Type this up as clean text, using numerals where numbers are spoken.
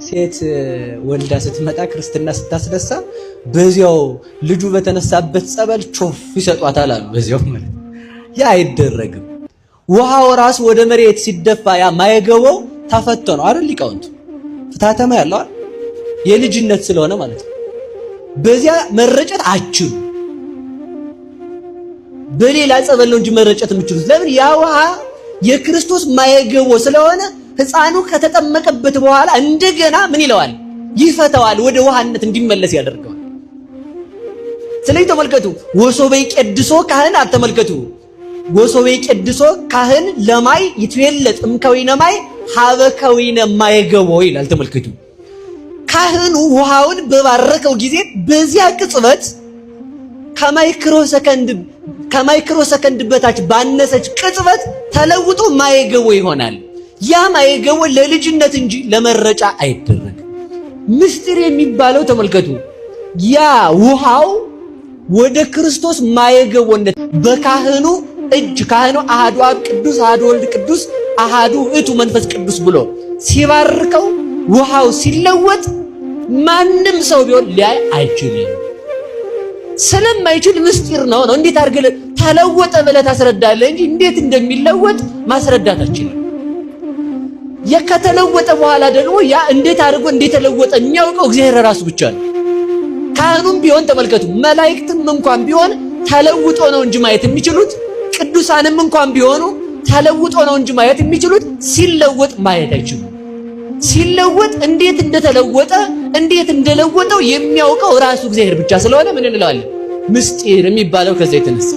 ሴት ወልዳ ስትመጣ ክርስትና ስታስነሳ በዚያው ልጁ በተነሳበት ጸበል ቾፍ ይሰጧታል አሉ። በዚያው ማለት ያ አይደረግም። ውሃው ራሱ ወደ መሬት ሲደፋ ያ ማይገባው ተፈቶ ነው አይደል? ሊቃውንቱ ፍታተማ ያለው የልጅነት ስለሆነ ማለት ነው። በዚያ መረጨት አችሉ በሌላ ጸበል ነው እንጂ መረጨት የምችሉት። ለምን? ያ ውሃ የክርስቶስ ማይገባው ስለሆነ ሕፃኑ ከተጠመቀበት በኋላ እንደገና ምን ይለዋል? ይፈታዋል፣ ወደ ውሃነት እንዲመለስ ያደርገዋል። ስለዚህ ተመልከቱ፣ ወሶበይ ቀድሶ ካህን አተመልከቱ፣ ወሶበይ ቀድሶ ካህን ለማይ ይትወለጥ እምከዊነ ማይ ሀበከዊነ ማይገባው ይላል። ተመልከቱ፣ ካህኑ ውሃውን በባረከው ጊዜ በዚያ ቅጽበት ከማይክሮ ሰከንድ በታች ባነሰች ቅጽበት ተለውጦ ማይገባው ይሆናል። ያ ማይገባው ለልጅነት እንጂ ለመረጫ አይደረግም። ምስጢር የሚባለው ተመልከቱ፣ ያ ውሃው ወደ ክርስቶስ ማይገባውነት በካህኑ እጅ ካህኑ አሐዱ አብ ቅዱስ አሐዱ ወልድ ቅዱስ አሐዱ ውእቱ መንፈስ ቅዱስ ብሎ ሲባርከው ውሃው ሲለወጥ ማንም ሰው ቢሆን ሊያይ አይችልም። ስለማይችል ምስጢር ነው። እንዴት አድርገህ ተለወጠ ብለህ ታስረዳለህ እንጂ እንዴት እንደሚለወጥ ማስረዳት አትችልም። ከተለወጠ በኋላ ደግሞ ያ እንዴት አድርጎ እንደተለወጠ የሚያውቀው እግዚአብሔር ራሱ ብቻ ነው። ካህኑም ቢሆን ተመልከቱ፣ መላእክትም እንኳን ቢሆን ተለውጦ ነው እንጂ ማየት የሚችሉት፣ ቅዱሳንም እንኳን ቢሆኑ ተለውጦ ነው እንጂ ማየት የሚችሉት፣ ሲለወጥ ማየት አይችሉም። ሲለወጥ እንዴት እንደተለወጠ እንዴት እንደለወጠው የሚያውቀው ራሱ እግዚአብሔር ብቻ ስለሆነ ምን እንለዋለን? ምስጢር የሚባለው ከዛ የተነሳ